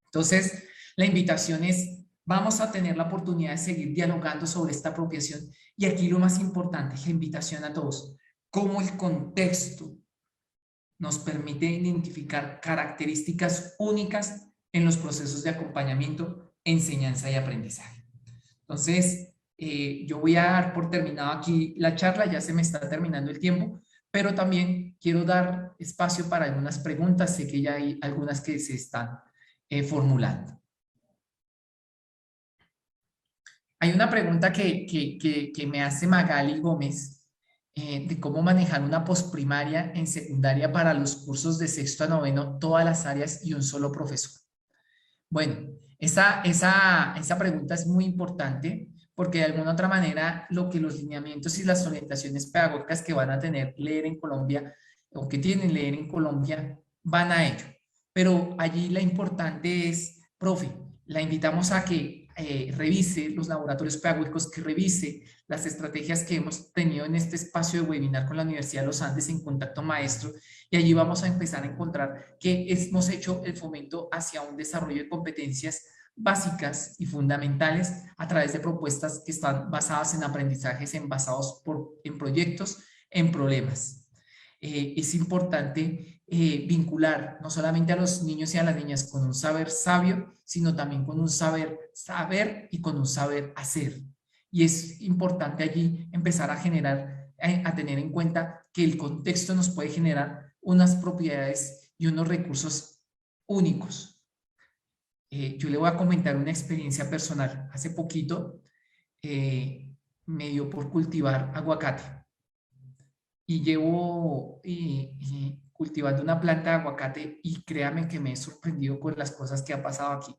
Entonces, la invitación es, vamos a tener la oportunidad de seguir dialogando sobre esta apropiación, y aquí lo más importante, la invitación a todos, cómo el contexto nos permite identificar características únicas en los procesos de acompañamiento, enseñanza y aprendizaje. Entonces, yo voy a dar por terminado aquí la charla, ya se me está terminando el tiempo, pero también quiero dar espacio para algunas preguntas, sé que ya hay algunas que se están formulando. Hay una pregunta que me hace Magali Gómez, de cómo manejar una posprimaria en secundaria para los cursos de sexto a noveno, todas las áreas y un solo profesor. Bueno, esa pregunta es muy importante porque de alguna otra manera lo que los lineamientos y las orientaciones pedagógicas que van a tener leer en Colombia o que tienen leer en Colombia van a ello. Pero allí la importante es, profe, la invitamos a que revise los laboratorios pedagógicos, que revise las estrategias que hemos tenido en este espacio de webinar con la Universidad de los Andes en Contacto Maestro, y allí vamos a empezar a encontrar que hemos hecho el fomento hacia un desarrollo de competencias básicas y fundamentales a través de propuestas que están basadas en aprendizajes basados en proyectos, en problemas. Es importante vincular no solamente a los niños y a las niñas con un saber sabio, sino también con un saber y con un saber hacer. Y es importante allí empezar a generar, a tener en cuenta que el contexto nos puede generar unas propiedades y unos recursos únicos. Yo le voy a comentar una experiencia personal. Hace poquito me dio por cultivar aguacate y llevo cultivando una planta de aguacate, y créame que me he sorprendido con las cosas que ha pasado aquí.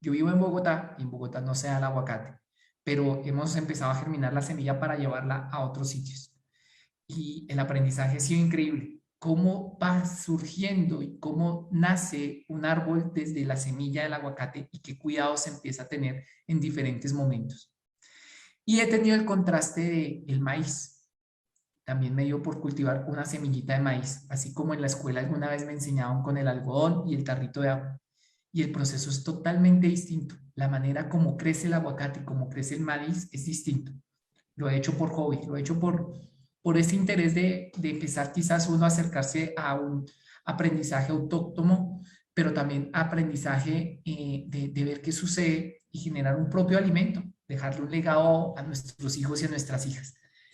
Yo vivo en Bogotá y en Bogotá no se da el aguacate, pero hemos empezado a germinar la semilla para llevarla a otros sitios. y el aprendizaje ha sido increíble. Cómo va surgiendo y cómo nace un árbol desde la semilla del aguacate y qué cuidados se empieza a tener en diferentes momentos. Y he tenido el contraste del maíz. También me dio por cultivar una semillita de maíz, así como en la escuela alguna vez me enseñaban con el algodón y el tarrito de agua. Y el proceso es totalmente distinto. La manera como crece el aguacate y como crece el maíz es distinto. Lo he hecho por hobby, lo he hecho por ese interés de empezar quizás uno a acercarse a un aprendizaje autóctono, pero también aprendizaje de ver qué sucede y generar un propio alimento, dejarle un legado a nuestros hijos y a nuestras hijas.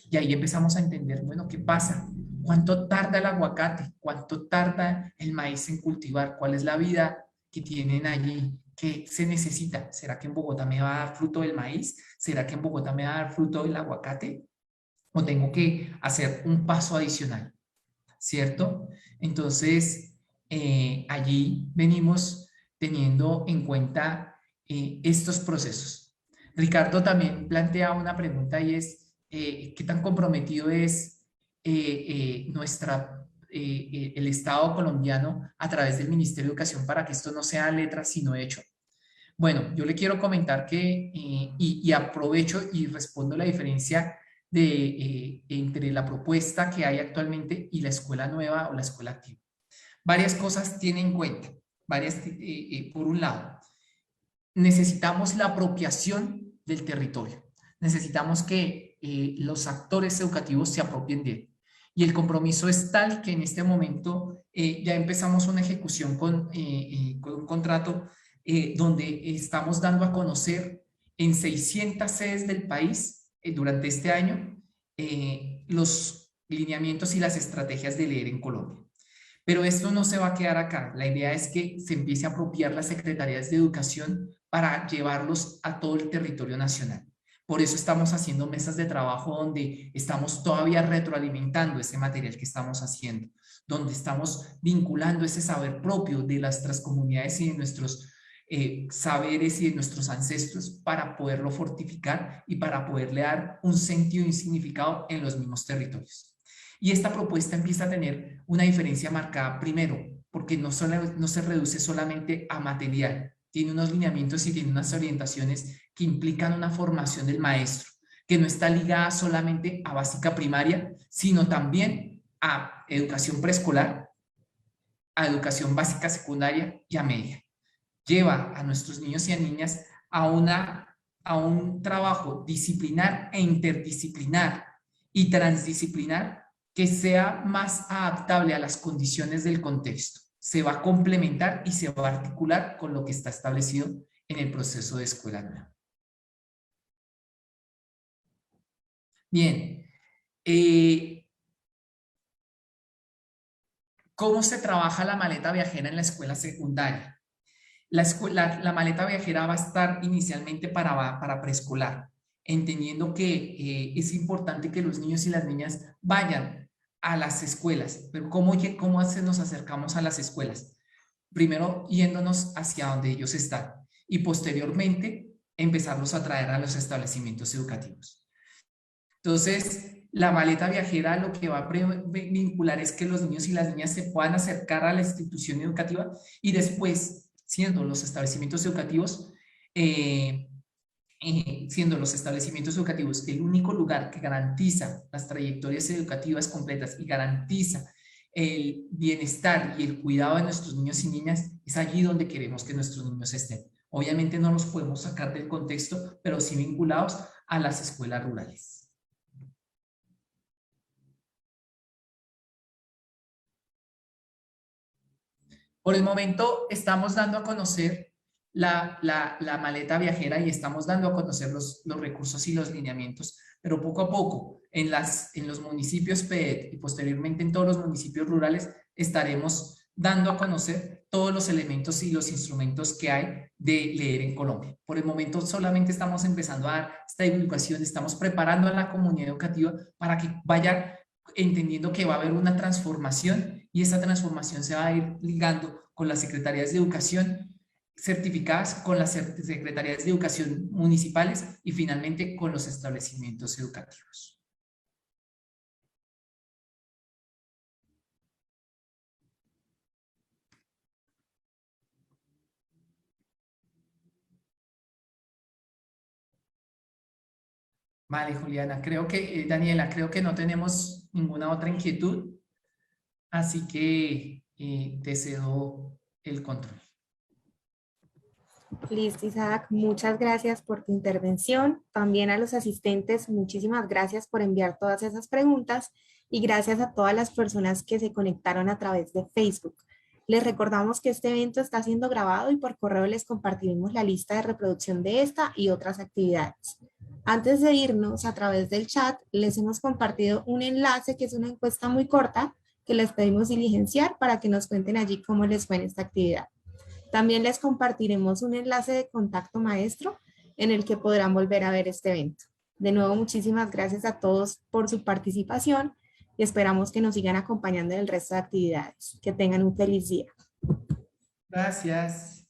Y ahí empezamos a entender, bueno, ¿qué pasa? ¿Cuánto tarda el aguacate? ¿Cuánto tarda el maíz en cultivar? ¿Cuál es la vida que tienen allí? ¿Qué se necesita? ¿Será que en Bogotá me va a dar fruto del maíz? ¿Será que en Bogotá me va a dar fruto del aguacate? ¿O tengo que hacer un paso adicional? ¿Cierto? Entonces, allí venimos teniendo en cuenta estos procesos. Ricardo también plantea una pregunta y es, ¿qué tan comprometido es el Estado colombiano a través del Ministerio de Educación para que esto no sea letra, sino hecho? Bueno, yo le quiero comentar que, y aprovecho y respondo la diferencia entre la propuesta que hay actualmente y la escuela nueva o la escuela activa. Varias cosas tienen en cuenta. Por un lado, necesitamos la apropiación del territorio. Necesitamos que los actores educativos se apropien de él. Y el compromiso es tal que en este momento ya empezamos una ejecución con un contrato donde estamos dando a conocer en 600 sedes del país durante este año los lineamientos y las estrategias de leer en Colombia. Pero esto no se va a quedar acá. La idea es que se empiece a apropiar las secretarías de educación para llevarlos a todo el territorio nacional. Por eso estamos haciendo mesas de trabajo donde estamos todavía retroalimentando ese material que estamos haciendo, donde estamos vinculando ese saber propio de nuestras comunidades y de nuestros saberes y de nuestros ancestros para poderlo fortificar y para poderle dar un sentido y un significado en los mismos territorios. Y esta propuesta empieza a tener una diferencia marcada primero, porque no se reduce solamente a material, tiene unos lineamientos y tiene unas orientaciones que implican una formación del maestro, que no está ligada solamente a básica primaria, sino también a educación preescolar, a educación básica secundaria y a media. Lleva a nuestros niños y a niñas a un trabajo disciplinar e interdisciplinar y transdisciplinar que sea más adaptable a las condiciones del contexto. Se va a complementar y se va a articular con lo que está establecido en el proceso de escuela nueva. Bien, ¿cómo se trabaja la maleta viajera en la escuela secundaria? La maleta viajera va a estar inicialmente para preescolar, entendiendo que es importante que los niños y las niñas vayan a las escuelas. Pero ¿cómo nos acercamos a las escuelas? Primero yéndonos hacia donde ellos están y posteriormente empezarlos a traer a los establecimientos educativos. Entonces, la maleta viajera lo que va a vincular es que los niños y las niñas se puedan acercar a la institución educativa y después, siendo los establecimientos educativos el único lugar que garantiza las trayectorias educativas completas y garantiza el bienestar y el cuidado de nuestros niños y niñas, es allí donde queremos que nuestros niños estén. Obviamente no los podemos sacar del contexto, pero sí vinculados a las escuelas rurales. Por el momento estamos dando a conocer la maleta viajera y estamos dando a conocer los recursos y los lineamientos, pero poco a poco en los municipios PET y posteriormente en todos los municipios rurales estaremos dando a conocer todos los elementos y los instrumentos que hay de leer en Colombia. Por el momento solamente estamos empezando a dar esta divulgación, estamos preparando a la comunidad educativa para que vaya entendiendo que va a haber una transformación y esa transformación se va a ir ligando con las secretarías de educación certificadas, con las secretarías de educación municipales y finalmente con los establecimientos educativos. Vale, Juliana, Daniela, creo que no tenemos ninguna otra inquietud, así que te cedo el control. Listo, Isaac, muchas gracias por tu intervención. También a los asistentes, muchísimas gracias por enviar todas esas preguntas y gracias a todas las personas que se conectaron a través de Facebook. Les recordamos que este evento está siendo grabado y por correo les compartiremos la lista de reproducción de esta y otras actividades. Antes de irnos, a través del chat, les hemos compartido un enlace que es una encuesta muy corta que les pedimos diligenciar para que nos cuenten allí cómo les fue en esta actividad. También les compartiremos un enlace de contacto maestro en el que podrán volver a ver este evento. De nuevo, muchísimas gracias a todos por su participación y esperamos que nos sigan acompañando en el resto de actividades. Que tengan un feliz día. Gracias.